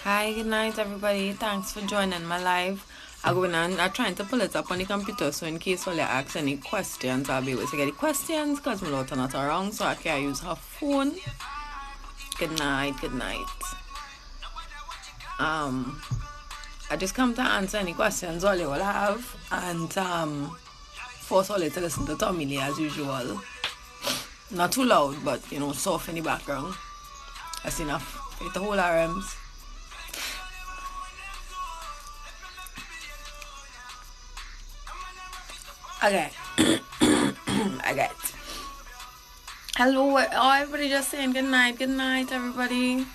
Hi, good night, everybody. Thanks for joining my live. I'm trying to pull it up on the computer, so in case Ollie asks any questions, I'll be able to get the questions because my daughter not around, so I can't use her phone. Good night, good night. I just come to answer any questions Ollie will have, and force Ollie to listen to Tommy Lee as usual. Not too loud, but soft in the background. That's enough. Get the whole RMs. Okay. Okay. Hello, everybody just saying good night, everybody.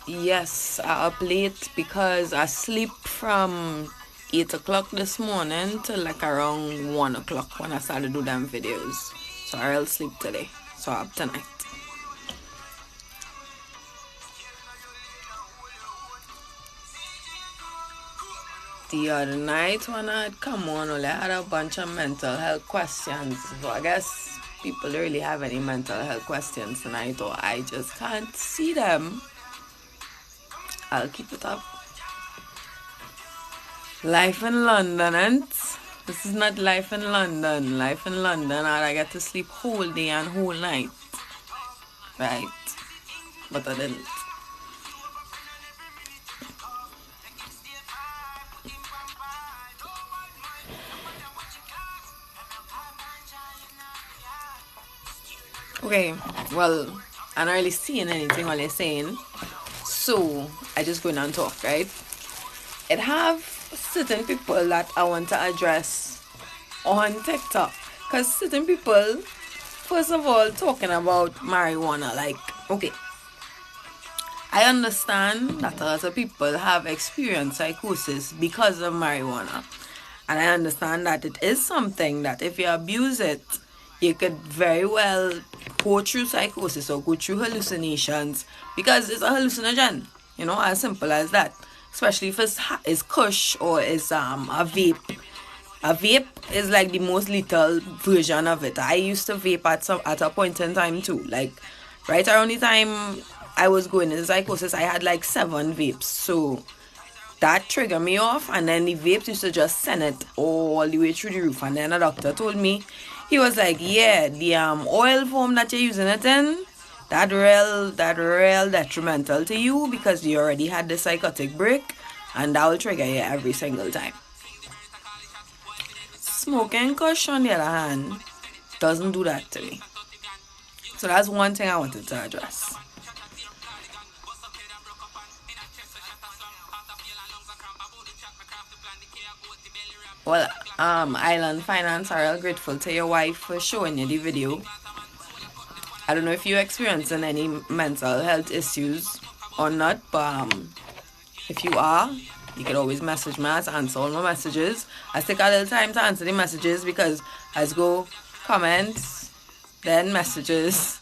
Yes, I up late because I sleep from 8 o'clock this morning till like around 1 o'clock when I started to do them videos. So I'll sleep today. So I'm up tonight. The other night when I'd come on, I had a bunch of mental health questions. So I guess people really have any mental health questions tonight, or I just can't see them. I'll keep it up. Life in London, and this is not life in London. Life in London, I get to sleep whole day and whole night. Right? But I didn't. Okay, well, I'm not really seeing anything while you're saying, so I just go in and talk, right? It have certain people that I want to address on TikTok, because certain people, first of all, talking about marijuana, like, okay, I understand that a lot of people have experienced psychosis because of marijuana, and I understand that it is something that if you abuse it, you could very well go through psychosis or go through hallucinations because it's a hallucinogen, as simple as that. Especially if it's kush or it's a vape. A vape is like the most lethal version of it. I used to vape at a point in time too. Like right around the time I was going into psychosis, I had like 7 vapes. So that triggered me off, and then the vapes used to just send it all the way through the roof. And then a doctor told me, he was like, yeah, the oil foam that you're using it in, that real detrimental to you because you already had the psychotic break, and that will trigger you every single time. Smoking kush, on the other hand, doesn't do that to me. So that's one thing I wanted to address. Well, Island Finance are real grateful to your wife for showing you the video. I don't know if you're experiencing any mental health issues or not, but if you are, you can always message me. I answer all my messages. I take a little time to answer the messages because I go comments, then messages,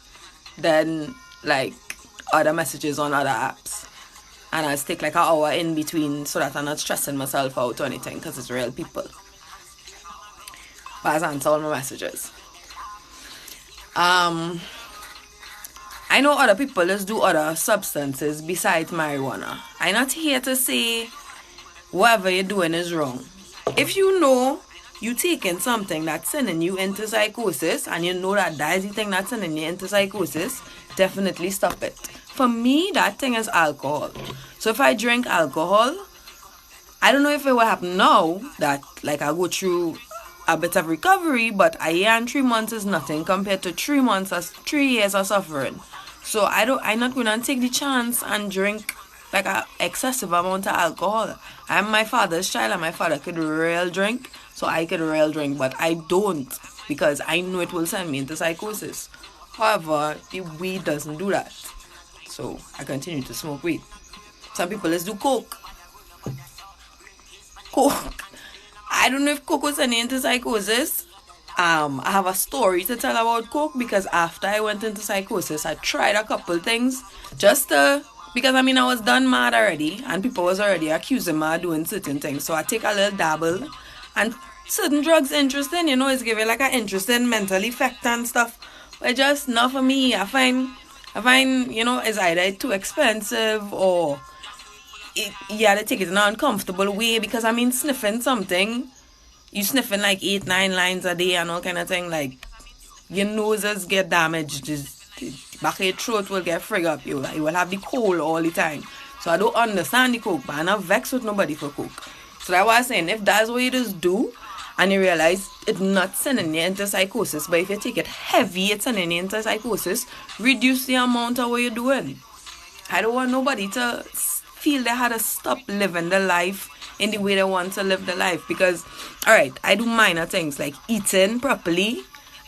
then like other messages on other apps. And I take like an hour in between so that I'm not stressing myself out or anything because it's real people. But I answer all my messages. I know other people just do other substances besides marijuana. I'm not here to say whatever you're doing is wrong. If you know you taking something that's sending you into psychosis, and you know that is the thing that's sending you into psychosis, definitely stop it. For me, that thing is alcohol. So if I drink alcohol, I don't know if it will happen now that like I go through a bit of recovery, but a year and 3 months is nothing compared to 3 years of suffering. So I'm not gonna take the chance and drink like an excessive amount of alcohol. I'm my father's child, and my father could real drink, so I could real drink, but I don't because I know it will send me into psychosis. However, the weed doesn't do that, so I continue to smoke weed. Some people just do coke. I don't know if coke will send you into psychosis. I have a story to tell about coke because after I went into psychosis, I tried a couple things just to, because I was done mad already, and people was already accusing me of doing certain things. So I take a little dabble, and certain drugs interesting, it's giving like an interesting mental effect and stuff. But just not for me. I find I find, it's either too expensive or you had to take it in an uncomfortable way because, sniffing something, you sniffing like 8, 9 lines a day and all kind of thing, like, your noses get damaged, back of your throat will get frig up, you will have the cold all the time. So I don't understand the coke, but I'm not vexed with nobody for coke. So that's why I'm saying, if that's what you just do, and you realize it's not sending you into psychosis, but if you take it heavy, it's sending you into psychosis, reduce the amount of what you're doing. I don't want nobody to feel they had to stop living the life in the way they want to live the life. Because, alright, I do minor things like eating properly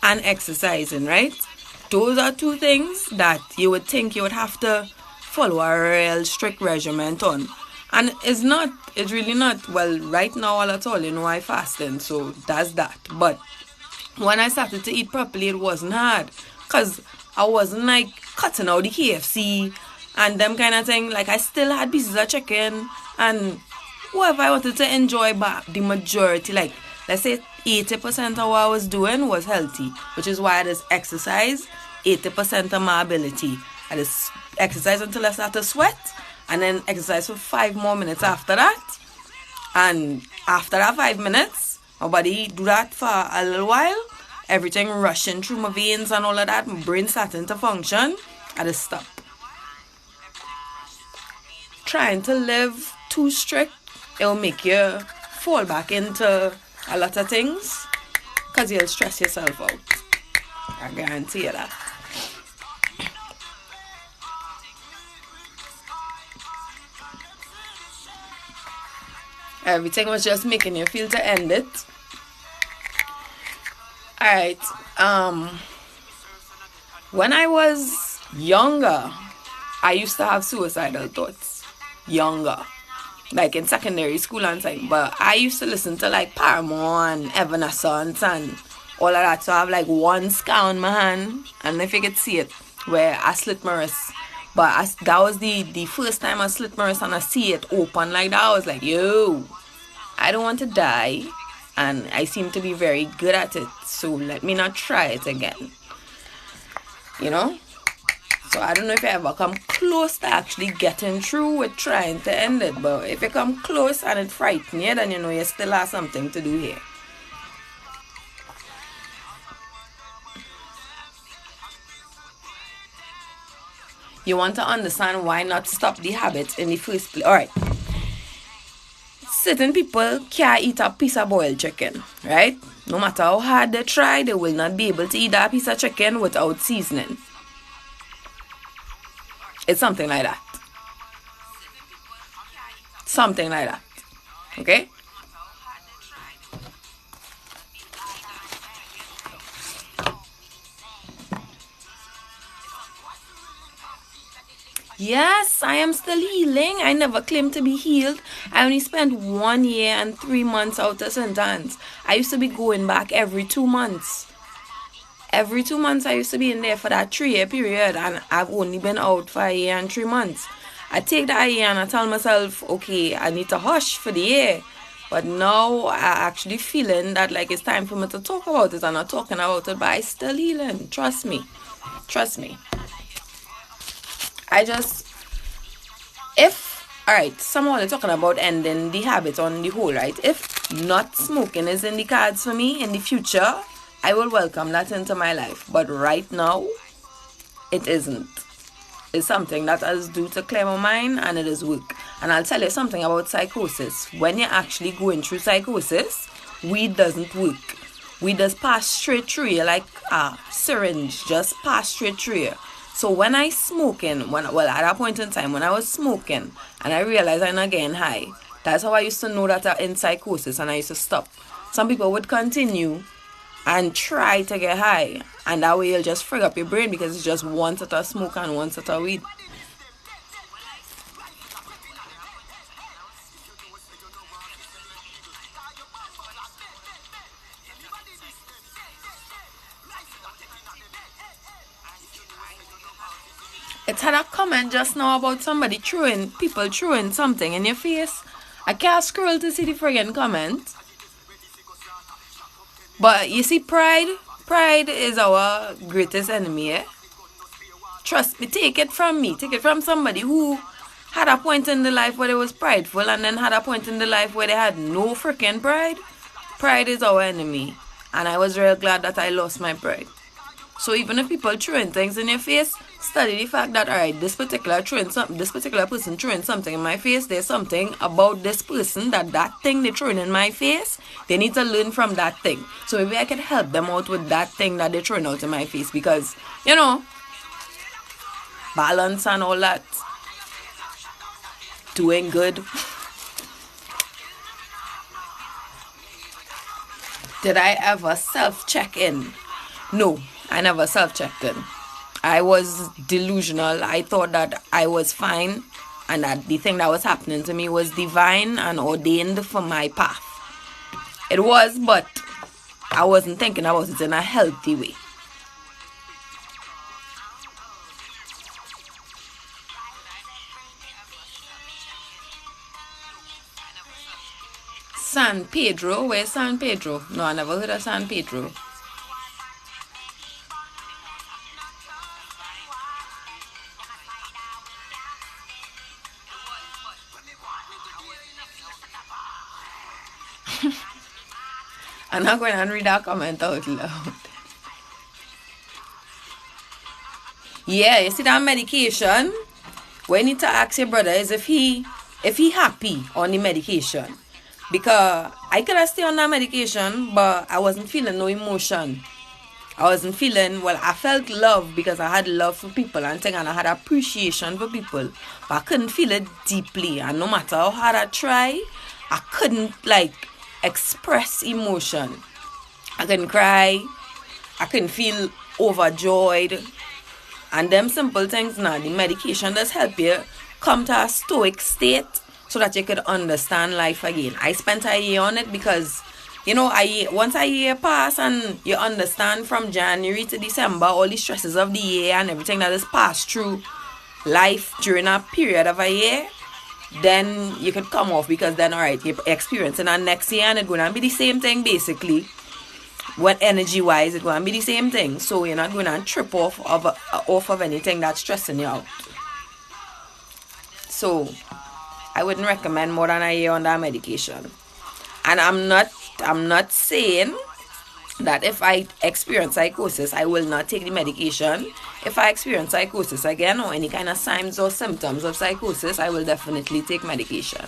and exercising, right? Those are two things that you would think you would have to follow a real strict regimen on. And it's really not. Well, right now, all at all, I fasting, so that's that. But when I started to eat properly, it wasn't hard. Because I wasn't like cutting out the KFC and them kind of thing. Like, I still had pieces of chicken and whatever I wanted to enjoy, but the majority, like, let's say 80% of what I was doing was healthy, which is why I just exercise 80% of my ability. I just exercise until I start to sweat, and then exercise for 5 more minutes after that. And after that 5 minutes, my body do that for a little while, everything rushing through my veins and all of that, my brain starting to function, I just stop. Trying to live too strict, it'll make you fall back into a lot of things, because you'll stress yourself out. I guarantee you that. Everything was just making you feel to end it. Alright. When I was younger, I used to have suicidal thoughts. Younger. Like in secondary school and time. But I used to listen to like Paramore and Evanescence and all of that. So I have like one scar on my hand. And if you could see it, where I slit my wrist. But that was the first time I slit my wrist and I see it open like that. I was like, yo, I don't want to die. And I seem to be very good at it. So let me not try it again. So I don't know if you ever come close to actually getting through with trying to end it. But if you come close and it frightens you, then you still have something to do here. You want to understand why not stop the habit in the first place. Alright. Certain people can't eat a piece of boiled chicken, right? No matter how hard they try, they will not be able to eat that piece of chicken without seasoning. It's something like that. Something like that. Okay? Yes, I am still healing. I never claimed to be healed. I only spent 1 year and 3 months out of St. Anne's. I used to be going back every 2 months. Every 2 months I used to be in there for that 3-year period, and I've only been out for 1 year and 3 months. I take that year and I tell myself, okay, I need to hush for the year. But now I actually feeling that like it's time for me to talk about it. I'm not talking about it, but I still healing. Trust me. Trust me. Alright, someone is talking about ending the habit on the whole, right? If not smoking is in the cards for me in the future, I will welcome that into my life. But right now, it isn't. It's something that I do to clear my mind, and it is work. And I'll tell you something about psychosis. When you're actually going through psychosis, weed doesn't work. Weed does pass straight through you like a syringe, just pass straight through you. So when I smoking, at that point in time, when I was smoking, and I realized I'm not getting high, that's how I used to know that I'm in psychosis, and I used to stop. Some people would continue and try to get high, and that way you'll just frig up your brain because it's just one set of smoke and one set of weed. It had a comment just now about people throwing something in your face. I can't scroll to see the friggin' comment. But you see, pride is our greatest enemy, eh? Trust me, take it from me. Take it from somebody who had a point in the life where they was prideful and then had a point in the life where they had no freaking pride. Pride is our enemy. And I was real glad that I lost my pride. So even if people throwing things in your face, study the fact that, alright, this particular person throwing something in my face, there's something about this person that thing they're throwing in my face, they need to learn from that thing. So maybe I could help them out with that thing that they're throwing out in my face because, you know, balance and all that. Doing good. Did I ever self-check in? No, I never self-checked in. I was delusional. I thought that I was fine and that the thing that was happening to me was divine and ordained for my path. It was, but I wasn't thinking about it in a healthy way. San Pedro? Where's San Pedro? No, I never heard of San Pedro. I'm not going to read that comment out loud. Yeah, you see that medication? What you need to ask your brother is if he happy on the medication. Because I could have stayed on that medication, but I wasn't feeling no emotion. I wasn't feeling, well, I felt love because I had love for people and thing, and I had appreciation for people. But I couldn't feel it deeply. And no matter how hard I try, I couldn't, express emotion. I couldn't cry. I couldn't feel overjoyed. And them simple things now, the medication does help you come to a stoic state so that you could understand life again. I spent a year on it because, once a year pass and you understand from January to December all the stresses of the year and everything that is passed through life during a period of a year, then you could come off because then, alright, you're experiencing that next year and it's going to be the same thing basically. What energy-wise, it's going to be the same thing. So you're not going to trip off of anything that's stressing you out. So I wouldn't recommend more than a year on that medication. And I'm not saying that if I experience psychosis, I will not take the medication. If I experience psychosis again or any kind of signs or symptoms of psychosis, I will definitely take medication.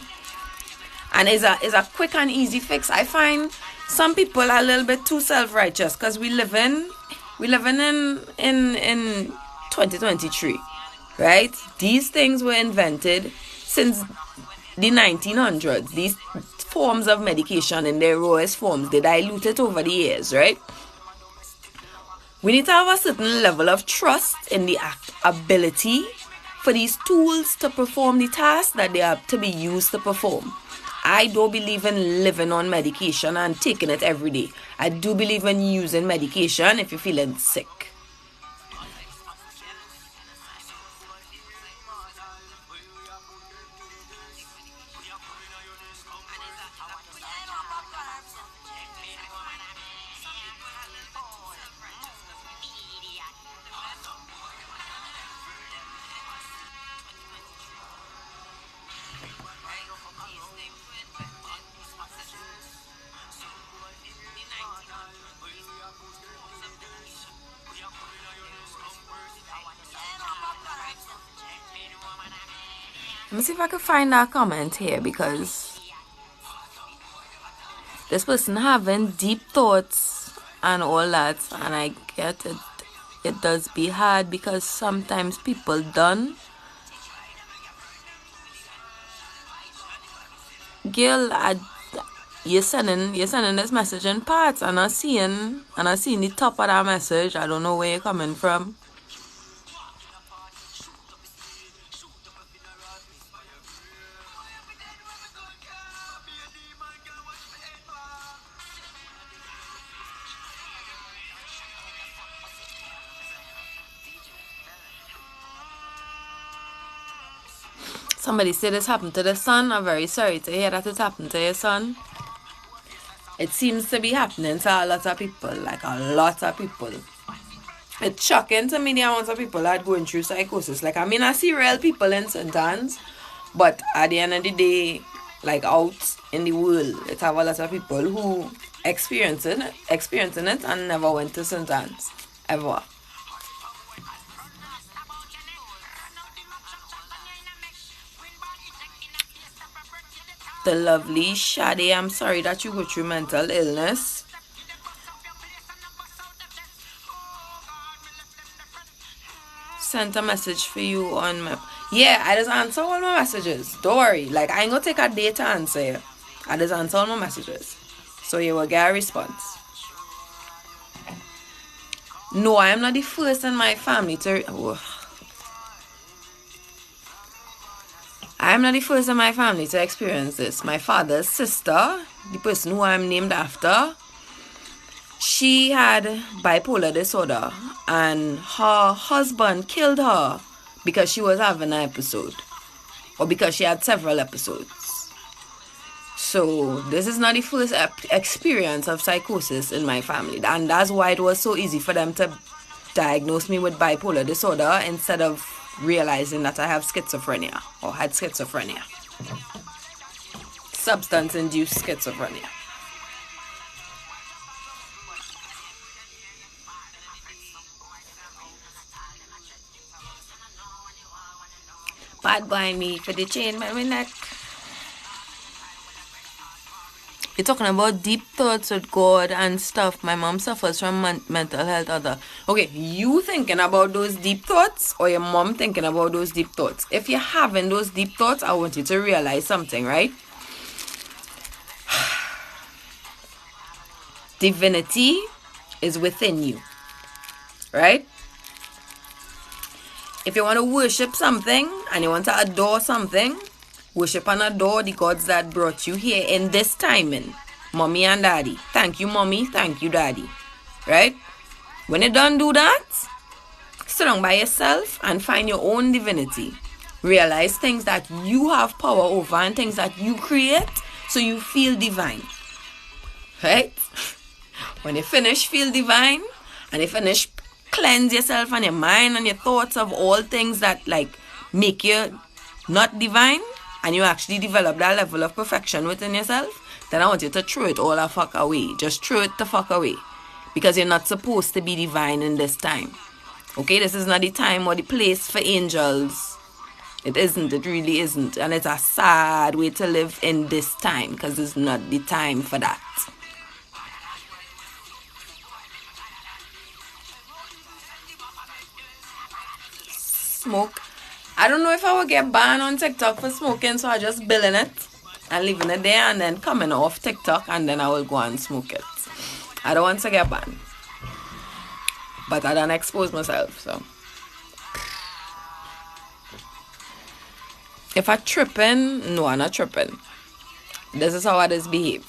And it's a quick and easy fix. I find some people are a little bit too self-righteous because we live in 2023, right? These things were invented since the 1900s. These forms of medication in their rawest forms, they diluted over the years, right? We need to have a certain level of trust in the ability for these tools to perform the tasks that they are to be used to perform. I don't believe in living on medication and taking it every day. I do believe in using medication if you're feeling sick. Let me see if I can find that comment here because this person having deep thoughts and all that, and I get it. It does be hard because sometimes people done. Girl, you're sending this message in parts, and I'm seeing the top of that message. I don't know where you're coming from. Somebody said this happened to the son. I'm very sorry to hear that it happened to your son. It seems to be happening to a lot of people, like a lot of people. It's shocking to me the amount of people that going through psychosis. Like, I mean, I see real people in St. Anne's, but at the end of the day, like out in the world, it's have a lot of people who experiencing it and never went to St. Anne's. Ever. The lovely Shade, I'm sorry that you go through mental illness. Sent a message for you on my... Yeah, I just answer all my messages. Don't worry. Like, I ain't gonna take a day to answer you. I just answer all my messages. So you will get a response. No, I am not the first in my family to... I am not the first in my family to experience this. My father's sister, the person who I'm named after, she had bipolar disorder and her husband killed her because she was having an episode, or because she had several episodes. So this is not the first experience of psychosis in my family, and that's why it was so easy for them to diagnose me with bipolar disorder instead of realizing that I have schizophrenia or had schizophrenia. Substance-induced schizophrenia. Bad boy me for the chain by my neck. You're talking about deep thoughts with God and stuff. My mom suffers from mental health other. Okay, you thinking about those deep thoughts or your mom thinking about those deep thoughts? If you're having those deep thoughts, I want you to realize something, right? Divinity is within you, right? If you want to worship something and you want to adore something, worship and adore the gods that brought you here in this timing. Mommy and daddy. Thank you, mommy. Thank you, daddy. Right? When you done do that, sit down by yourself and find your own divinity. Realize things that you have power over and things that you create so you feel divine. Right? When you finish feel divine and you finish cleanse yourself and your mind and your thoughts of all things that like make you not divine, and you actually develop that level of perfection within yourself, then I want you to throw it all the fuck away. Just throw it the fuck away. Because you're not supposed to be divine in this time. Okay, this is not the time or the place for angels. It isn't, it really isn't. And it's a sad way to live in this time, because it's not the time for that. Smoke. I don't know if I will get banned on TikTok for smoking, so I just billing it and leaving it there and then coming off TikTok and then I will go and smoke it. I don't want to get banned. But I don't expose myself, so. If I tripping, no, I'm not tripping. This is how I just behave.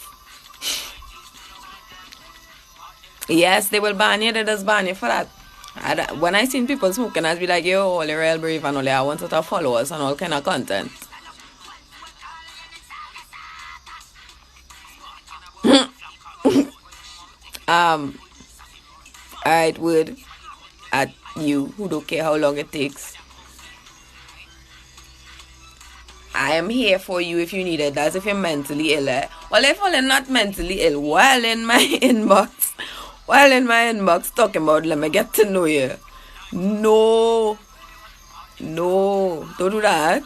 Yes, they will ban you, they just ban you for that. When I seen people smoking, I'd be like, yo, all the real brave and all I want to follow us and all kind of content. Alright, word at you who don't care how long it takes. I am here for you if you need it. That's if you're mentally ill. Well, if you're not mentally ill, while in my inbox talking about let me get to know you. No, don't do that.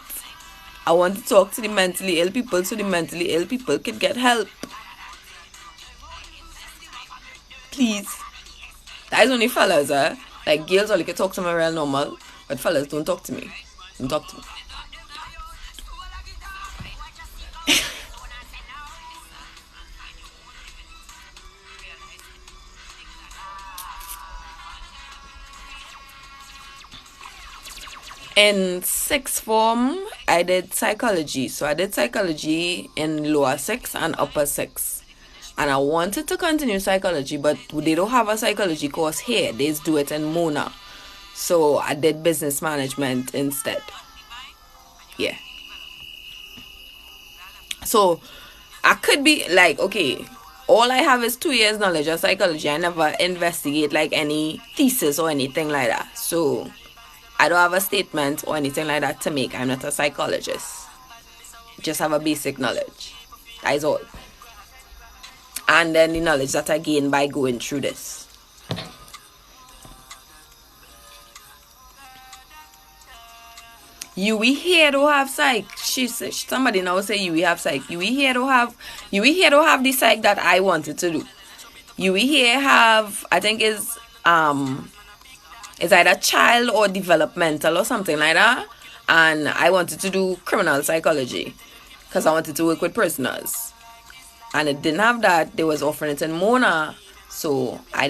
I want to talk to the mentally ill people so the mentally ill people can get help. Please. That is only fellas, Like girls only can talk to me real normal, but fellas don't talk to me. Don't talk to me. In sixth form, I did psychology. So I did psychology in lower 6 and upper 6. And I wanted to continue psychology, but they don't have a psychology course here. They just do it in Mona. So I did business management instead. Yeah. So I could be like, okay, all I have is 2 years knowledge of psychology. I never investigate like any thesis or anything like that. So I don't have a statement or anything like that to make. I'm not a psychologist. Just have a basic knowledge. That is all. And then the knowledge that I gain by going through this. You we here to have psych. Somebody now say you we have psych. You we here to have the psych that I wanted to do. You we here have, I think is either child or developmental or something like that. And I wanted to do criminal psychology because I wanted to work with prisoners. And it didn't have that. They was offering it in Mona. So I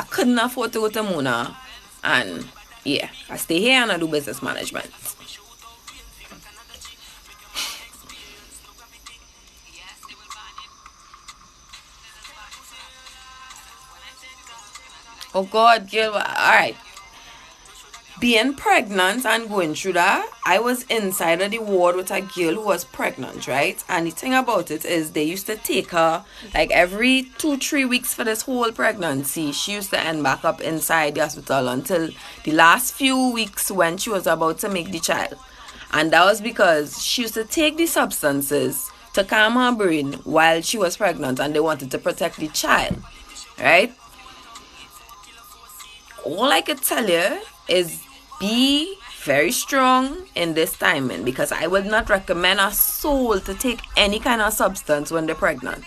couldn't afford to go to Mona. And yeah, I stay here and I do business management. Oh God, girl. Alright. Being pregnant and going through that, I was inside of the ward with a girl who was pregnant, right? And the thing about it is they used to take her like every 2-3 weeks for this whole pregnancy. She used to end back up inside the hospital until the last few weeks when she was about to make the child. And that was because she used to take the substances to calm her brain while she was pregnant, and they wanted to protect the child, right? All I could tell you is be very strong in this timing, because I would not recommend a soul to take any kind of substance when they're pregnant.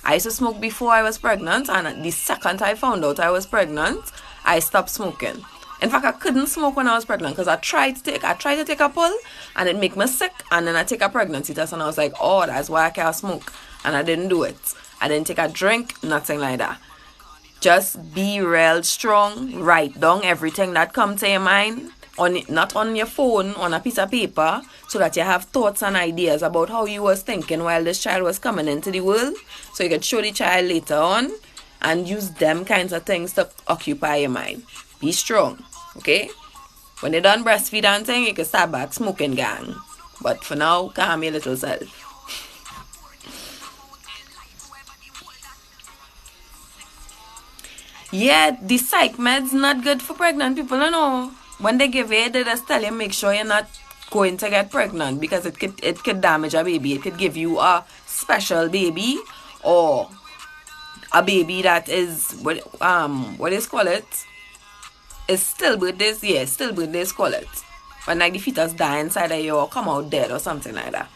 I used to smoke before I was pregnant, and the second I found out I was pregnant, I stopped smoking. In fact, I couldn't smoke when I was pregnant because I tried to take a pull and it make me sick, and then I take a pregnancy test and I was like, oh, that's why I can't smoke, and I didn't do it. I didn't take a drink, nothing like that. Just be real strong. Write down everything that comes to your mind, not on your phone, on a piece of paper, so that you have thoughts and ideas about how you was thinking while this child was coming into the world, so you could show the child later on and use them kinds of things to occupy your mind. Be strong, okay? When you're done breastfeed and thing, you can start back smoking, gang. But for now, calm your little self. Yeah, the psych meds not good for pregnant people, you know. When they give it, they just tell you make sure you're not going to get pregnant, because it could damage a baby. It could give you a special baby, or a baby that is what is call it? It's stillbirth days, yeah, stillbirth days call it. When like the fetus die inside of you or come out dead or something like that.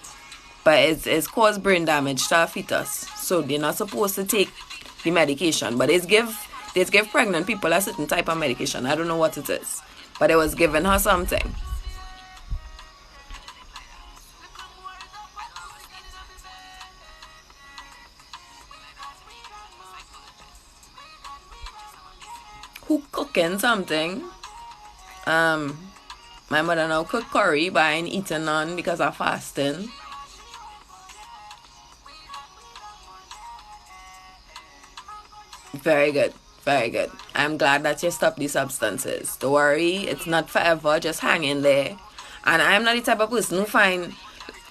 But it's caused brain damage to a fetus. So they're not supposed to take the medication. But they give pregnant people a certain type of medication. I don't know what it is, but it was giving her something. Who cooking something? My mother now cook curry, but I ain't eating none because of fasting. Very good. Very good. I'm glad that you stopped the substances. Don't worry, it's not forever. Just hang in there. And I'm not the type of person who find...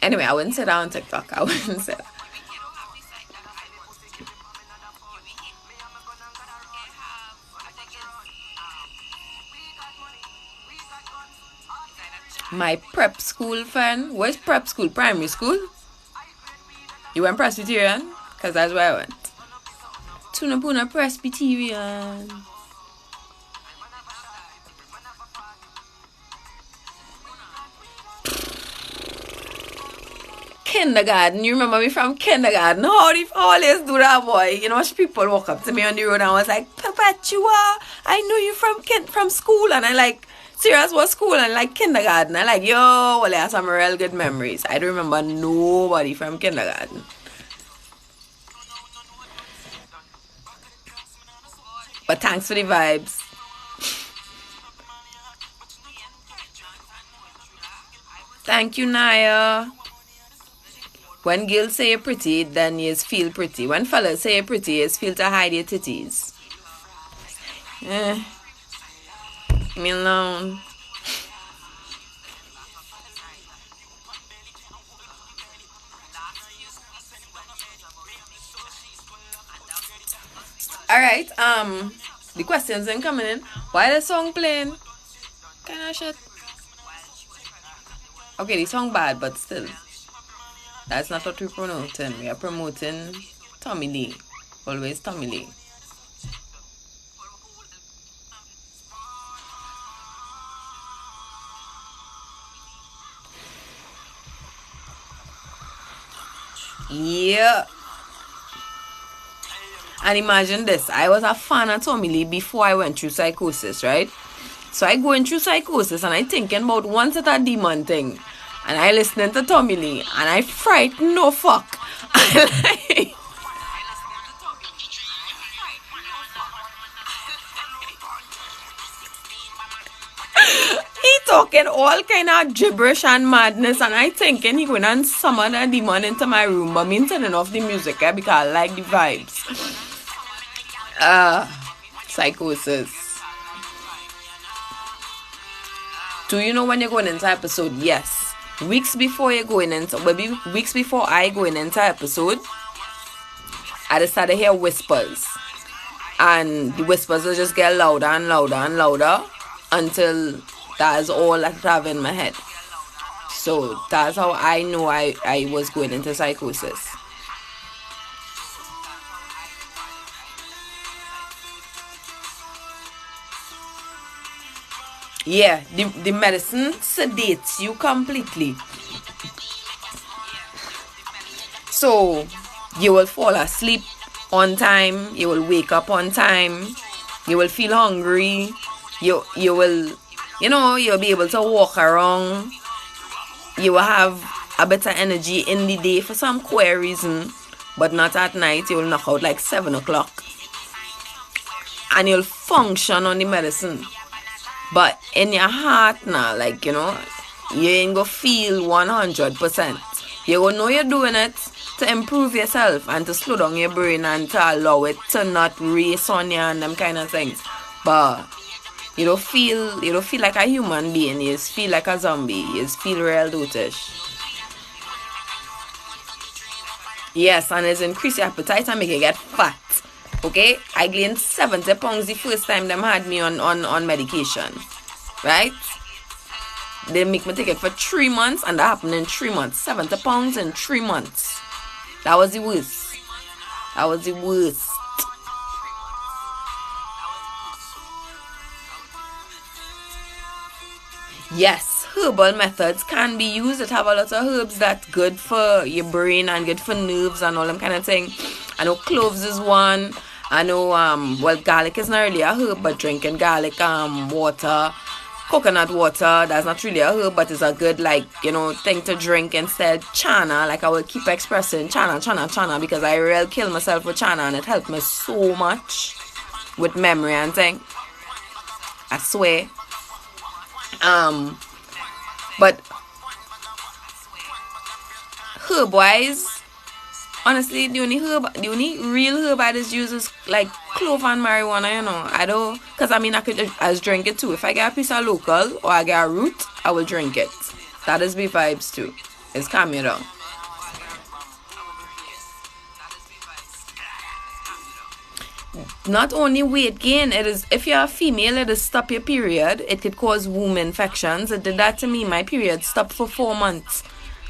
Anyway, I wouldn't say that on TikTok. I wouldn't say that. My prep school friend. Where's prep school? Primary school? You went Presbyterian? Because that's where I went. Tunapuna Presbyterian. Kindergarten. You remember me from kindergarten? How do you always do that, boy? You know, people walk up to me on the road and I was like, Perpetua, I know you from school. And I like, serious, what school? And like kindergarten. I like, yo, well, I have some real good memories. I don't remember nobody from kindergarten. But thanks for the vibes. Thank you, Naya. When girls say you're pretty, then you feel pretty. When fellas say you're pretty, you feel to hide your titties. Leave me alone. right? The questions ain't coming in. Why the song playing? Kind of shit. Okay, the song bad, but still. That's not what we're promoting. We are promoting Tommy Lee. Always Tommy Lee. Yeah. And imagine this. I was a fan of Tommy Lee before I went through psychosis, right? So I going through psychosis and I thinking about one set of demon thing. And I listening to Tommy Lee and I frightened no fuck. He talking all kind of gibberish and madness, and I thinking he going and summon a demon into my room, but me turning off the music because I like the vibes. Psychosis. Do you know when you're going into episode? Yes. Weeks before you're going into, maybe weeks before I going into episode, I decided to hear whispers, and the whispers will just get louder and louder and louder until that's all I have in my head. So that's how I know I was going into psychosis. Yeah, the medicine sedates you completely. So you will fall asleep on time, you will wake up on time, you will feel hungry, you will, you'll be able to walk around, you will have a better energy in the day for some queer reason, but not at night. You will knock out like 7 o'clock. And you'll function on the medicine. But in your heart now, like, you ain't gonna feel 100%. You gonna know you're doing it to improve yourself and to slow down your brain and to allow it to not race on you and them kind of things. But you don't feel like a human being. You just feel like a zombie. You just feel real dotish. Yes, and it's increase your appetite and make you get fat. Okay? I gained 70 pounds the first time them had me on medication. Right? They make me take it for 3 months, and that happened in 3 months. 70 pounds in 3 months. That was the worst. That was the worst. Yes, herbal methods can be used. It have a lot of herbs that's good for your brain and good for nerves and all them kind of thing. I know cloves is one. I know garlic is not really a herb, but drinking garlic water, coconut water, that's not really a herb, but it's a good thing to drink instead. Chana, like I will keep expressing chana, because I really kill myself with chana and it helped me so much with memory and thing. I swear. But herb wise, honestly, the only real herb I just use is like clove and marijuana, I don't, because I could just drink it too. If I get a piece of local or I get a root, I will drink it. That is me vibes too. It's calm me down. Not only weight gain, it is, if you're a female, it is stop your period. It could cause womb infections. It did that to me. My period stopped for 4 months,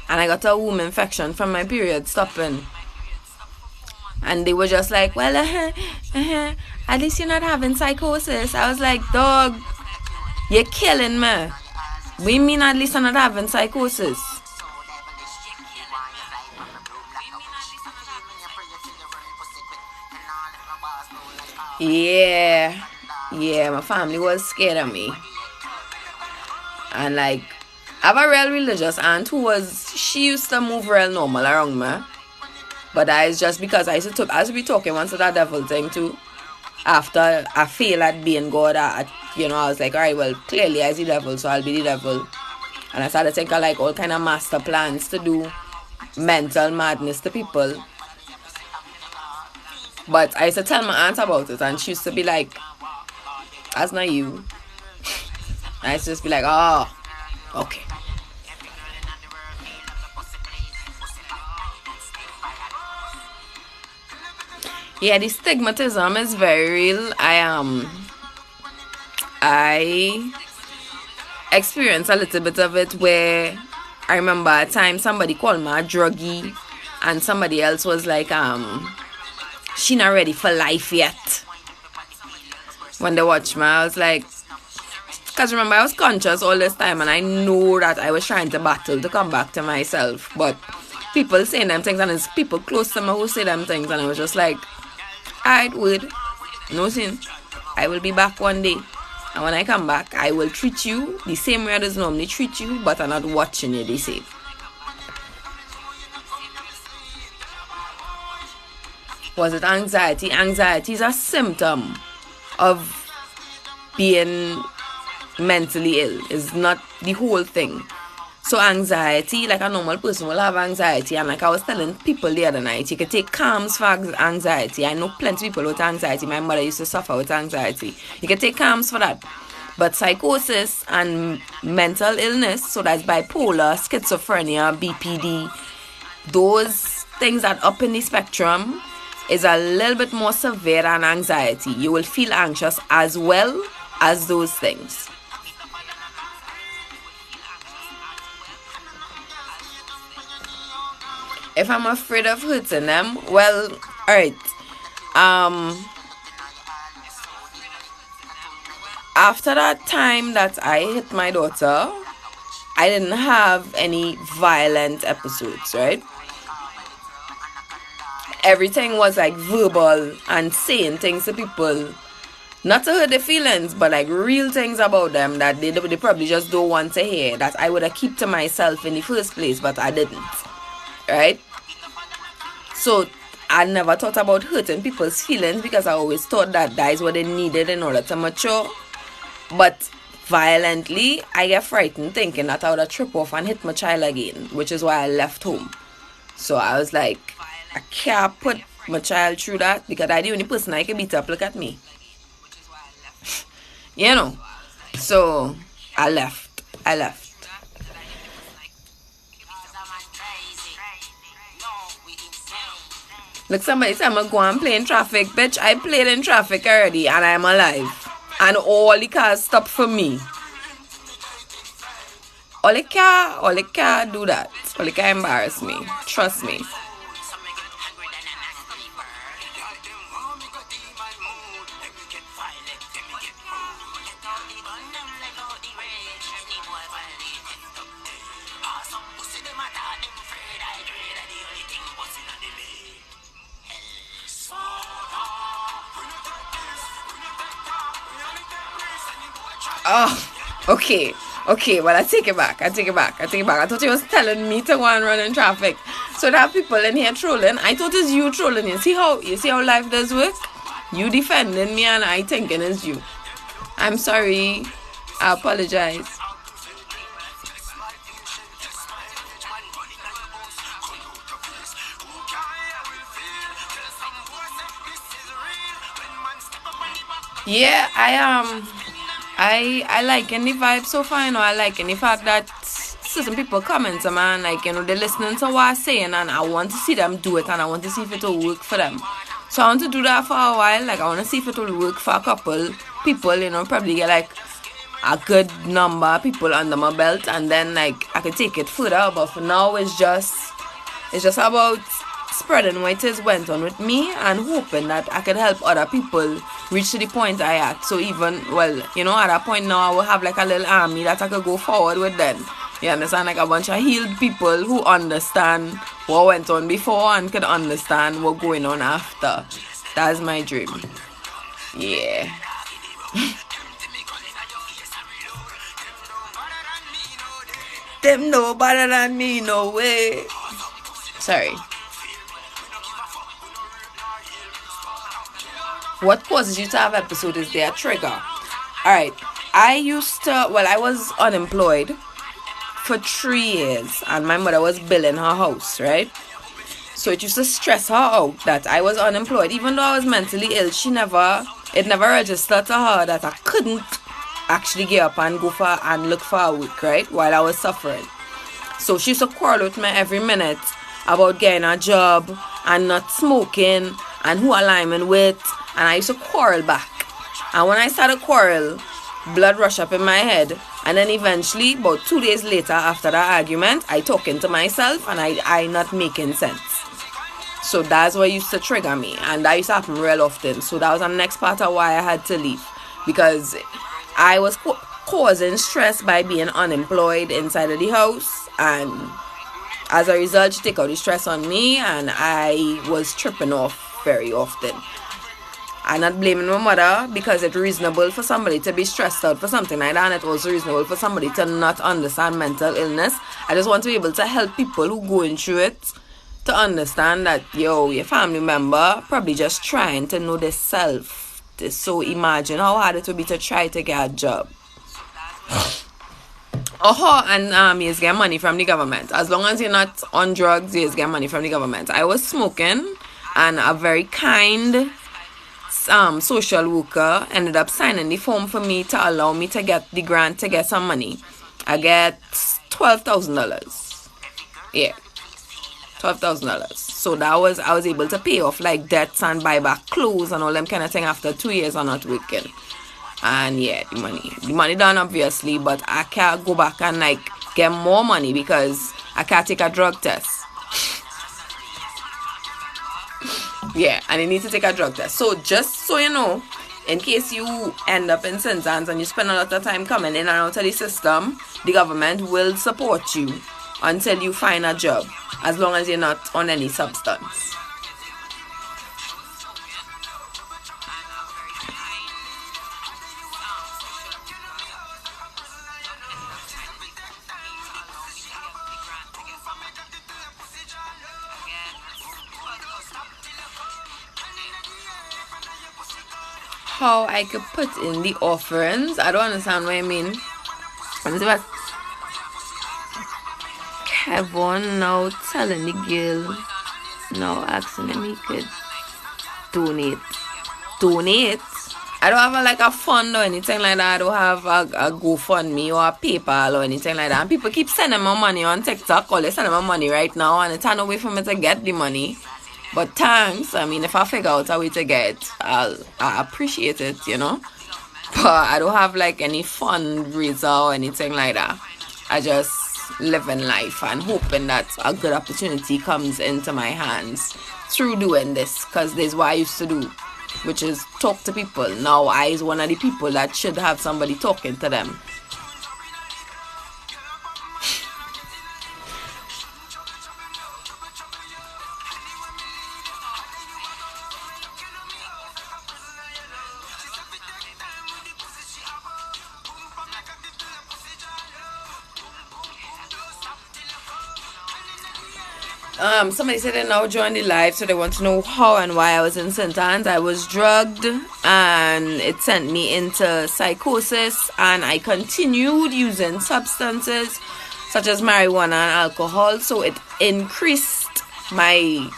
and I got a womb infection from my period stopping. And they were just like, well, at least you're not having psychosis. I was like, dog, you're killing me. We mean at least I'm not having psychosis. Yeah, my family was scared of me. And like, I have a real religious aunt she used to move real normal around me. But that is just because I used to be talking once to that devil thing too. After I failed at being God, I was like, alright, well, clearly I see the devil, so I'll be the devil. And I started thinking like all kind of master plans to do mental madness to people. But I used to tell my aunt about it, and she used to be like, that's not you. I used to just be like, oh, okay. Yeah, the stigmatism is very real. I experienced a little bit of it where I remember a time somebody called me a druggie and somebody else was like, she not ready for life yet. When they watched me, I was like, because remember I was conscious all this time and I know that I was trying to battle to come back to myself. But people saying them things and it's people close to me who say them things and I was just like, alright, word, no sin. I will be back one day. And when I come back, I will treat you the same way others normally treat you, but I'm not watching you the same. Was it anxiety? Anxiety is a symptom of being mentally ill. It's not the whole thing. So anxiety, like a normal person will have anxiety, and like I was telling people the other night, you can take calms for anxiety. I know plenty of people with anxiety. My mother used to suffer with anxiety. You can take calms for that. But psychosis and mental illness, so that's bipolar, schizophrenia, BPD, those things that up in the spectrum is a little bit more severe than anxiety. You will feel anxious as well as those things. If I'm afraid of hurting them, well, alright. After that time that I hit my daughter, I didn't have any violent episodes, right? Everything was like verbal and saying things to people, not to hurt their feelings, but like real things about them that they probably just don't want to hear, that I would have kept to myself in the first place, but I didn't, right? So I never thought about hurting people's feelings because I always thought that is what they needed in order to mature. But violently, I get frightened thinking that I would have tripped off and hit my child again, which is why I left home. So I was like, I can't put my child through that because I the only person I can beat up. Look at me. You know. So I left. Look, somebody said I'm going to go and play in traffic. Bitch, I played in traffic already and I'm alive. And all the cars stop for me. All the car do that. All the car embarrass me. Trust me. Oh, okay, well, I take it back. I thought you was telling me to go and run in traffic. So there are people in here trolling. I thought it's you trolling. You see how life does work? You defending me and I thinking it's you. I'm sorry. I apologize. Yeah, I like any vibe so far, I like any fact that certain people comment to me and they're listening to what I'm saying and I want to see them do it and I want to see if it will work for them. So I want to do that for a while, I want to see if it will work for a couple people, probably get a good number of people under my belt and then I can take it further, but for now it's just about spreading what it went on with me and hoping that I can help other people reach to the point I at. So even, at that point now I will have a little army that I could go forward with then. You understand? A bunch of healed people who understand what went on before and could understand what's going on after. That's my dream. Yeah. Them know better than me, no way. Sorry. What causes you to have episode? Is there a trigger? Alright. I was unemployed for 3 years and my mother was billing her house, right? So it used to stress her out that I was unemployed. Even though I was mentally ill, it never registered to her that I couldn't actually get up and go and look for a work, right? While I was suffering. So she used to quarrel with me every minute about getting a job and not smoking and who alignment with, and I used to quarrel back. And when I started quarrel, blood rush up in my head, and then eventually about 2 days later after that argument, I talking to myself and I not making sense. So that's what used to trigger me, and that used to happen real often. So that was the next part of why I had to leave, because I was causing stress by being unemployed inside of the house, and as a result, she take out the stress on me, and I was tripping off very often. I'm not blaming my mother, because it's reasonable for somebody to be stressed out for something like that, and it's also reasonable for somebody to not understand mental illness. I just want to be able to help people who going through it to understand that, your family member probably just trying to know their self. So imagine how hard it would be to try to get a job. And you get money from the government. As long as you're not on drugs, you get money from the government. I was smoking, and a very kind social worker ended up signing the form for me to allow me to get the grant to get some money. I get $12,000. Yeah, $12,000. So I was able to pay off like debts and buy back clothes and all them kind of thing after 2 years of not working. And yeah, the money done obviously, but I can't go back and like get more money because I can't take a drug test. Yeah, and you need to take a drug test. So just so you know, in case you end up in St. Anne's and you spend a lot of time coming in and out of the system, the government will support you until you find a job, as long as you're not on any substance. How I could put in the offerings? I don't understand what I mean. Let me see what Kevin now telling the girl, now asking him he could donate. I don't have a fund or anything like that. I don't have a GoFundMe or a PayPal or anything like that. And people keep sending me money on TikTok, or they sending me money right now, and it's not a way for me to get the money. But thanks. I mean, if I figure out a way to get it, I appreciate it, But I don't have any fundraiser or anything like that. I just live in life and hoping that a good opportunity comes into my hands through doing this, because this is what I used to do, which is talk to people. Now I is one of the people that should have somebody talking to them. Somebody said they now joined the live, so they want to know how and why I was in St. Anne's. I was drugged, and it sent me into psychosis, and I continued using substances such as marijuana and alcohol, so it increased my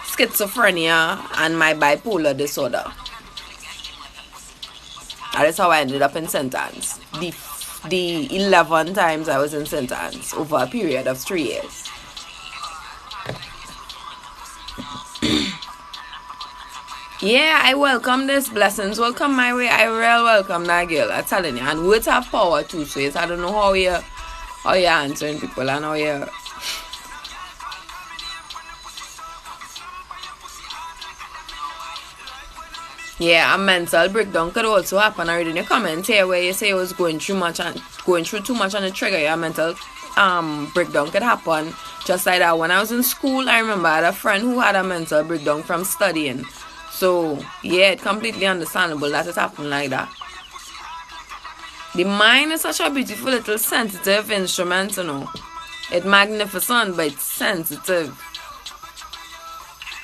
schizophrenia and my bipolar disorder. That is how I ended up in St. Anne's. The 11 times I was in St. Anne's over a period of 3 years. Yeah, I welcome this. Blessings will come my way. I real welcome that girl. I'm telling you. And words have power too. So I don't know how you're answering people and how you're... Yeah, a mental breakdown could also happen. I read in your comment here where you say you was going through too much on the trigger. Your mental breakdown could happen just like that. When I was in school, I remember I had a friend who had a mental breakdown from studying. So yeah, it's completely understandable that it happened like that. The mind is such a beautiful little sensitive instrument, It's magnificent, but it's sensitive.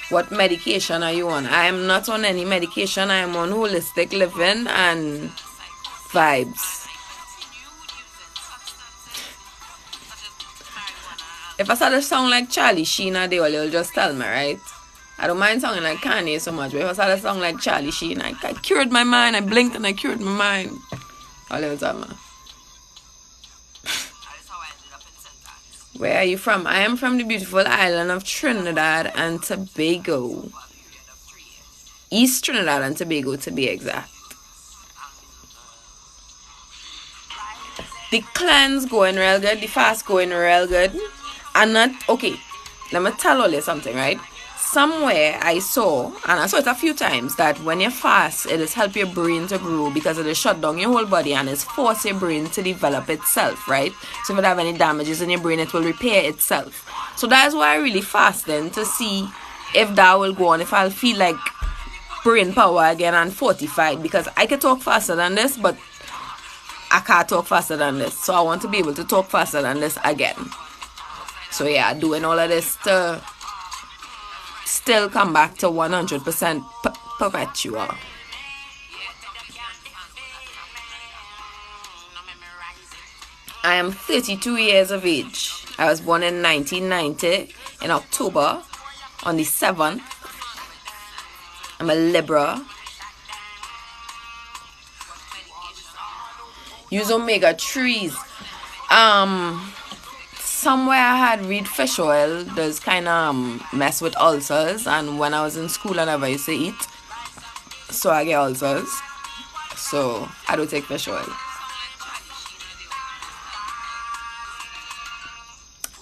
What medication are you on? I am not on any medication. I am on holistic living and vibes. If I start to sound like Charlie Sheen or they will just tell me, right? I don't mind sounding like Kanye so much, but if I start to sound like Charlie Sheen, I cured my mind. I blinked and I cured my mind. All of tell me. Where are you from? I am from the beautiful island of Trinidad and Tobago. East Trinidad and Tobago to be exact. The cleanse going real good, the fast going real good. And not, okay, let me tell all you something, right? Somewhere I saw, and I saw it a few times, that when you fast, it is help your brain to grow because it is shut down your whole body and it's force your brain to develop itself, right? So if you have any damages in your brain, it will repair itself. So that's why I really fast then, to see if that will go on, if I'll feel like brain power again and fortified, because I can talk faster than this, but I can't talk faster than this. So I want to be able to talk faster than this again. So yeah, doing all of this to still come back to 100% perpetual. I am 32 years of age. I was born in 1990 in October on the 7th. I'm a Libra. Use omega 3s. Somewhere I had read fish oil does kind of mess with ulcers, and when I was in school I never used to eat, so I get ulcers, so I don't take fish oil.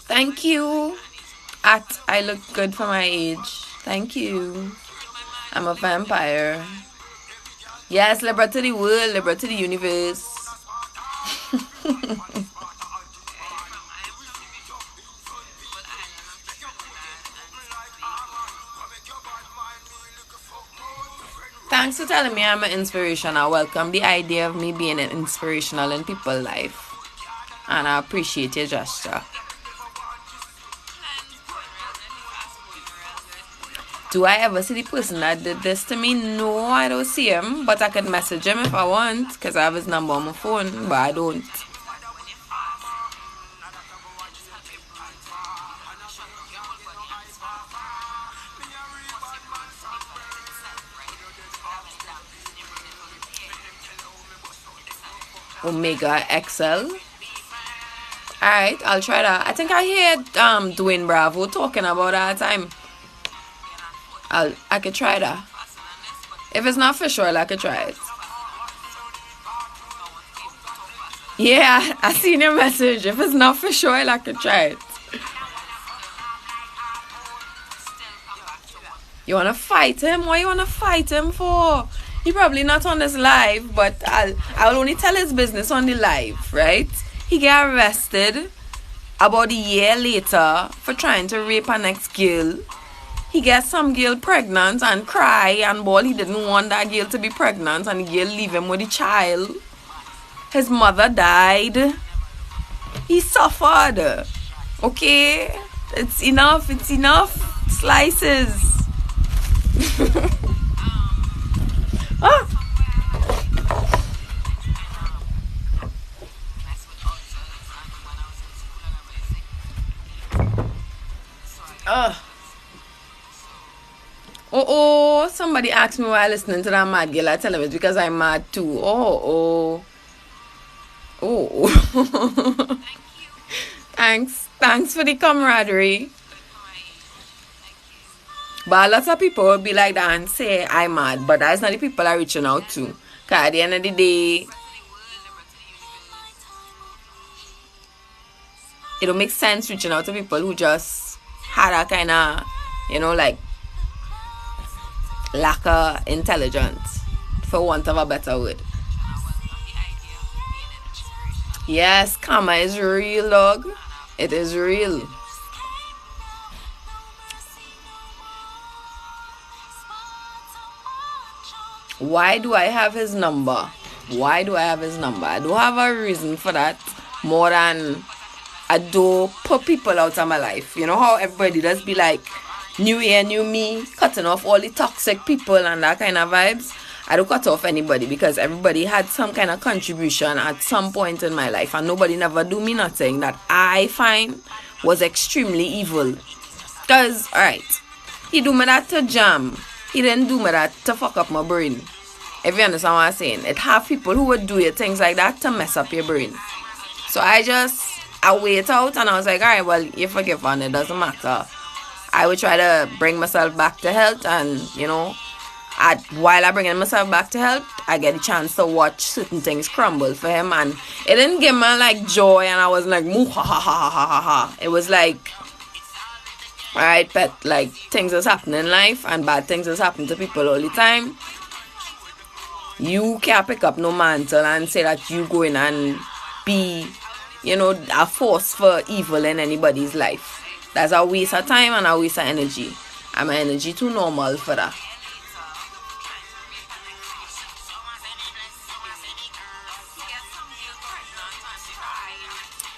Thank you. I look good for my age. Thank you. I'm a vampire. Yes, Libra to the world, Libra to the universe. Thanks for telling me I'm an inspiration. I welcome the idea of me being an inspirational in people's life. And I appreciate your gesture. Do I ever see the person that did this to me? No, I don't see him. But I could message him if I want, because I have his number on my phone. But I don't. Omega XL. Alright, I'll try that. I think I heard Dwayne Bravo talking about that time. I could try that. If it's not fish oil, I could try it. Yeah, I seen your message. If it's not fish oil, I could try it. You wanna fight him? What you wanna fight him for? He probably not on this live, but I'll only tell his business on the live, right? He got arrested about a year later for trying to rape an ex-girl. He gets some girl pregnant and cry and bawl. He didn't want that girl to be pregnant, and the girl leave him with the child. His mother died. He suffered. Okay? It's enough. It's enough. Slices. Ah. Oh, somebody asked me while listening to that mad girl. I tell them it's because I'm mad too. Oh. Thanks for the camaraderie. But a lot of people will be like that and say I'm mad, but that's not the people I'm reaching out to. Because at the end of the day, it don't make sense reaching out to people who just had a kind of, like, lack of intelligence, for want of a better word. Yes, karma is real, dog. It is real. Why do I have his number? I don't have a reason for that more than I do put people out of my life. You know how everybody does be like, new year, new me, cutting off all the toxic people and that kind of vibes. I don't cut off anybody because everybody had some kind of contribution at some point in my life, and nobody never do me nothing that I find was extremely evil. Because, alright, he do me that to jam. He didn't do me that to fuck up my brain. If you understand what I'm saying. It have people who would do you things like that to mess up your brain. So I wait out and I was like, alright, well, you forgive and it doesn't matter. I would try to bring myself back to health and, while I bringing myself back to health, I get a chance to watch certain things crumble for him, and it didn't give me like joy, and I was like, moo ha ha ha ha ha ha. It was like, alright, pet, like things is happening in life, and bad things is happening to people all the time. You can't pick up no mantle and say that you go in and be, a force for evil in anybody's life. That's a waste of time and a waste of energy. And my energy too normal for that.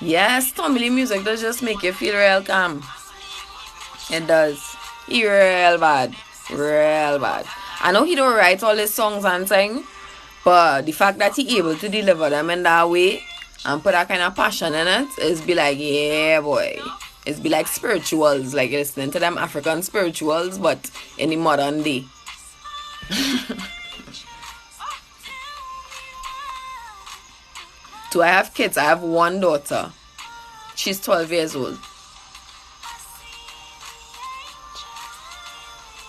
Yes, Tommy Lee music does just make you feel real calm. It does. He real bad. Real bad. I know he don't write all his songs and thing, but the fact that he able to deliver them in that way and put that kind of passion in it is be like, yeah boy. It's be like spirituals, like listening to them African spirituals, but in the modern day. Do I have kids? I have one daughter. She's 12 years old.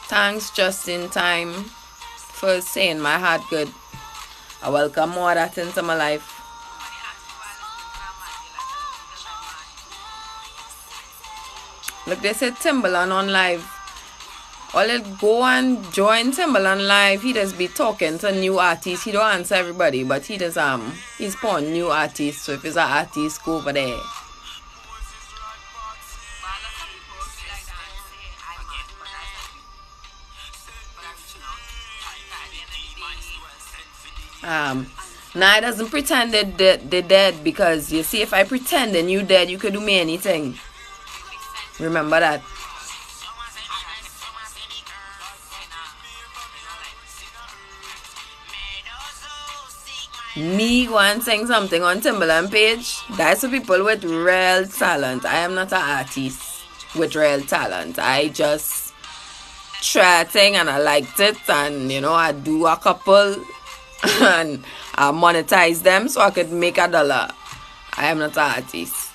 Thanks just in time for saying my heart good. I welcome more of that into my life. Look, they said Timberland on live. All it go and join Timberland live. He just be talking to new artists. He don't answer everybody, but he does he's putting new artists. So if it's an artist, go over there. Nah, it doesn't pretend that they're dead, because you see, if I pretend and you dead, you could do me anything. Remember that. Me go and sing something on Timberland page, that's for people with real talent. I am not an artist with real talent. I just try a thing and I liked it, and I do a couple and I monetize them so I could make $1. I am not an artist.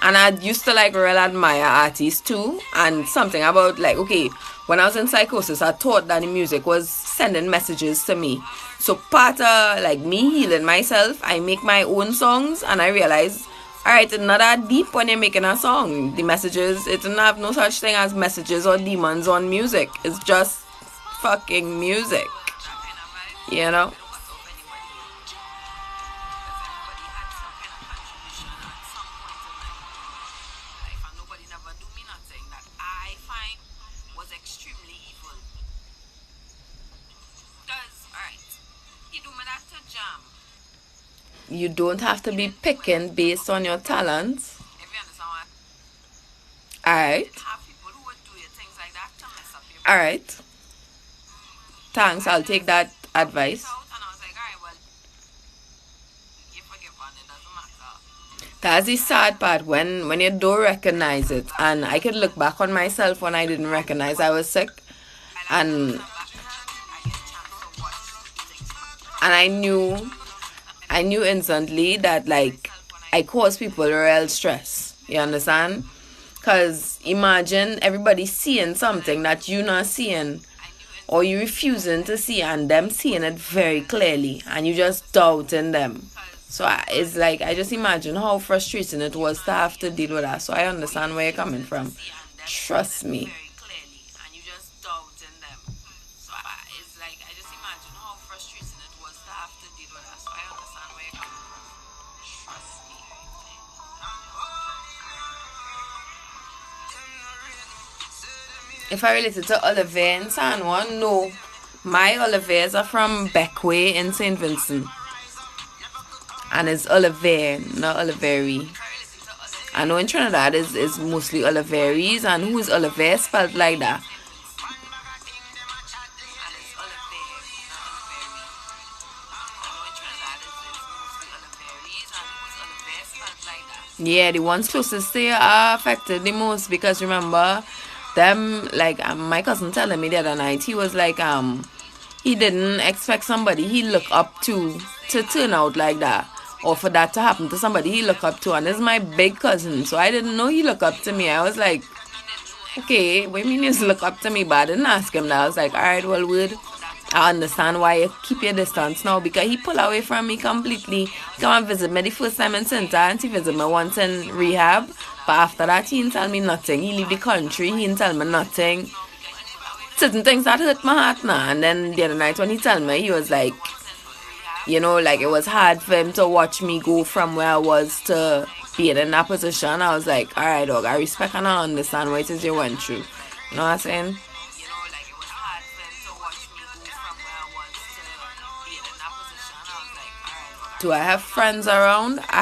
And I used to like real admire artists too. And something about like, okay, when I was in psychosis, I thought that the music was sending messages to me. So part of like me healing myself, I make my own songs, and I realize, alright, it's not that deep when you're making a song. The messages, it doesn't have no such thing as messages or demons on music. It's just fucking music. You don't have to be picking based on your talents. Alright. Alright. Thanks, I'll take that advice. That's the sad part, when you don't recognize it. And I could look back on myself when I didn't recognize I was sick. And I knew instantly that like I cause people real stress. You understand? Because imagine everybody seeing something that you not seeing, or you refusing to see, and them seeing it very clearly, and you just doubting them. So it's like, I just imagine how frustrating it was to have to deal with that. So I understand where you're coming from. Trust me. If I related to Ollivierre in San Juan, no. My Ollivierres are from Beckway in St. Vincent. And it's Ollivierre, not Ollivierre. I know in Trinidad is mostly Ollivierres, and who is Ollivierre spelled like that? Yeah, the ones closest to you are affected the most, because remember, them, like my cousin telling me the other night, he was like, he didn't expect somebody he look up to turn out like that, or for that to happen to somebody he look up to. And this is my big cousin, so I didn't know he look up to me. I was like, okay, what you mean is look up to me, but I didn't ask him that. I was like, alright, well, would I understand why you keep your distance now, because he pulled away from me completely. He come and visit me the first time in Center, and he visit me once in rehab. But after that, he didn't tell me nothing. He leave the country, he didn't tell me nothing. Certain things that hurt my heart now. And then the other night when he told me, he was like, you know, like it was hard for him to watch me go from where I was to being in that position. I was like, alright, dog, I respect and I understand what it is you went through. You know what I'm saying? Do I have friends around? I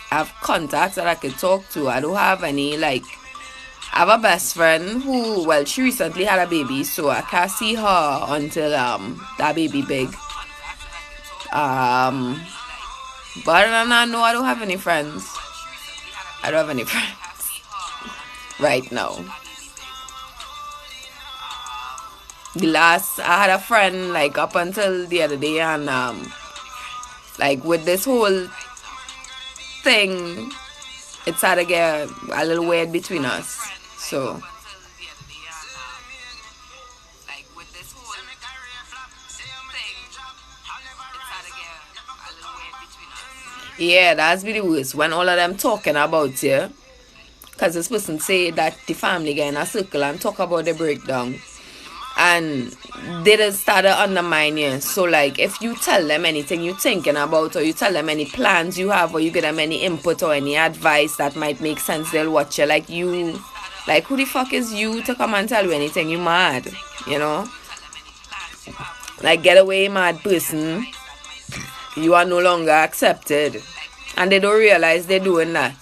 have contacts that I could talk to. I don't have any, like, I have a best friend who, well, she recently had a baby, so I can't see her until that baby big. But other than that, no, I don't have any friends. I don't have any friends right now. The last, I had a friend like up until the other day, and like with this whole thing, it started to get a little weird between us. So yeah, that's be the worst when all of them talking about you. Because this person say that the family get in a circle and talk about the breakdown. And they just start to undermine you. So like if you tell them anything you're thinking about, or you tell them any plans you have, or you give them any input or any advice that might make sense, they'll watch you. Like who the fuck is you to come and tell you anything? You mad, you know? Like, get away, mad person. You are no longer accepted. And they don't realize they're doing that.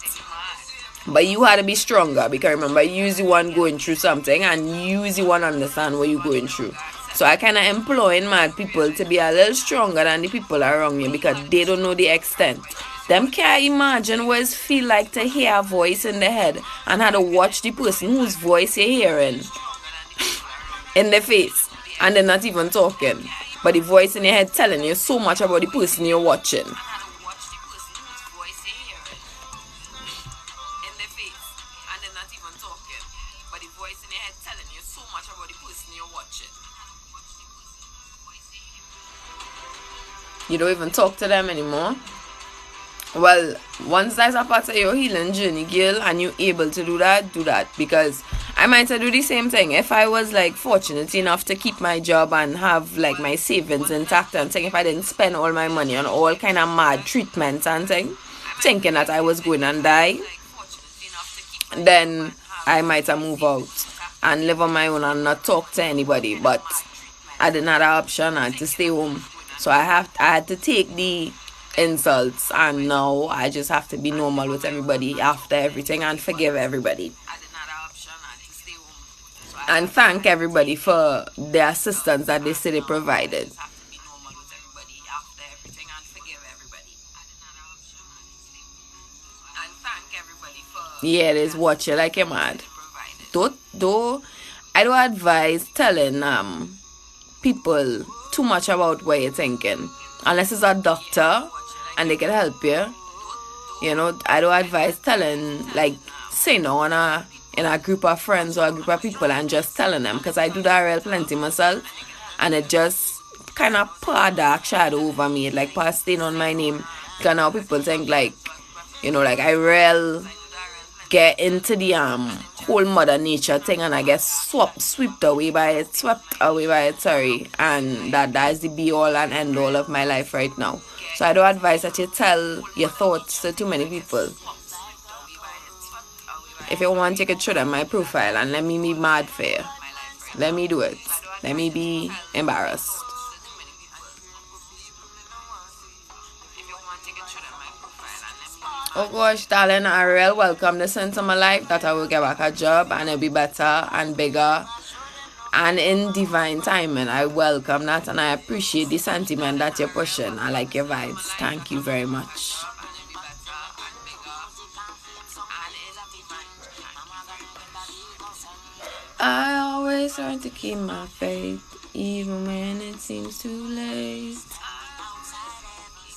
But you had to be stronger, because remember, you're the one going through something, and you're the one understand what you're going through. So I kind of employing mad people to be a little stronger than the people around you, because they don't know the extent. Them can't imagine what it feel like to hear a voice in the head and how to watch the person whose voice you're hearing in the face, and they're not even talking, but the voice in your head telling you so much about the person you're watching. You don't even talk to them anymore. Well, once that's a part of your healing journey, girl, and you're able to do that. Because I might do the same thing. If I was like fortunate enough to keep my job and have like my savings intact and thing, if I didn't spend all my money on all kind of mad treatments and thing, thinking that I was going to die, then I might have moved out and live on my own and not talk to anybody. But I didn't have that option. I had to stay home. So I had to take the insults, and now I just have to be normal with everybody after everything and forgive everybody. And thank everybody for the assistance that they say they provided. Yeah, it is watch you like you're mad. Though I don't advise telling people too much about what you're thinking, unless it's a doctor and they can help you. You know, I don't advise telling, like, say no in a group of friends or a group of people and just telling them, because I do that real plenty myself, and it just kind of put a dark shadow over me, like put a stain on my name, because now people think like, you know, like I real get into the whole mother nature thing, and I get swept away by it, sorry, and that is the be all and end all of my life right now. So I don't advise that you tell your thoughts to too many people. If you want, you can show them my profile and let me be mad for you. Let me do it. Let me be embarrassed. Oh gosh, darling, I really welcome this into my life, that I will get back a job and it'll be better and bigger and in divine timing. I welcome that, and I appreciate the sentiment that you're pushing. I like your vibes. Thank you very much. I always learn to keep my faith, even when it seems too late.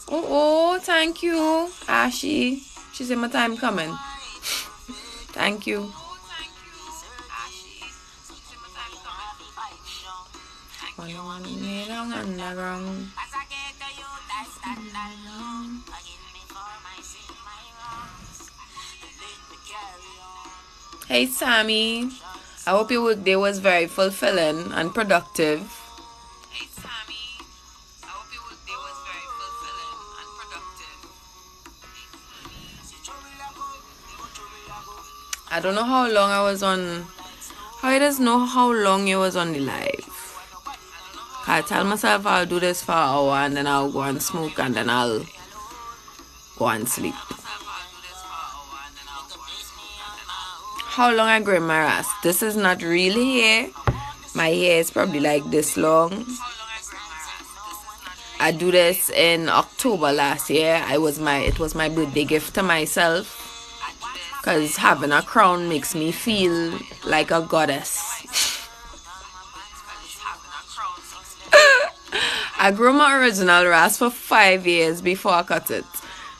Oh, thank you, Ashy. She said my time coming. Thank you. Hey Sammy, I hope your workday was very fulfilling and productive. Hey Sammy, I hope your workday was very fulfilling and productive. I don't know how long I was on. I just know how long you was on the live. I tell myself I'll do this for an hour and then I'll go and smoke and then I'll go and sleep. How long I grow my ass? This is not really hair. My hair is probably like this long. I do this in October last year. It was my birthday gift to myself. Cause having a crown makes me feel like a goddess. I grew my original ras for 5 years before I cut it.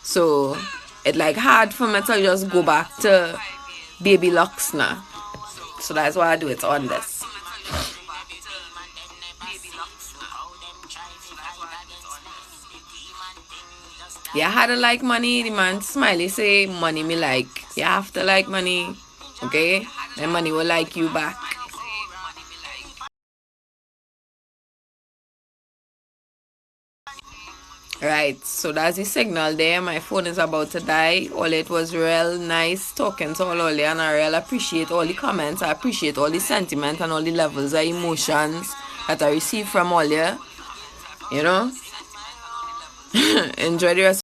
So it like hard for me to just go back to baby locks now. So that's why I do it on this. Yeah, I had to like money. The man smiley say money me like. You have to like money. Okay? Then money will like you back. Right, so that's the signal there. My phone is about to die. All it was real nice talking to all you, and I really appreciate all the comments. I appreciate all the sentiment and all the levels of emotions that I receive from all you. You know? Enjoy the rest.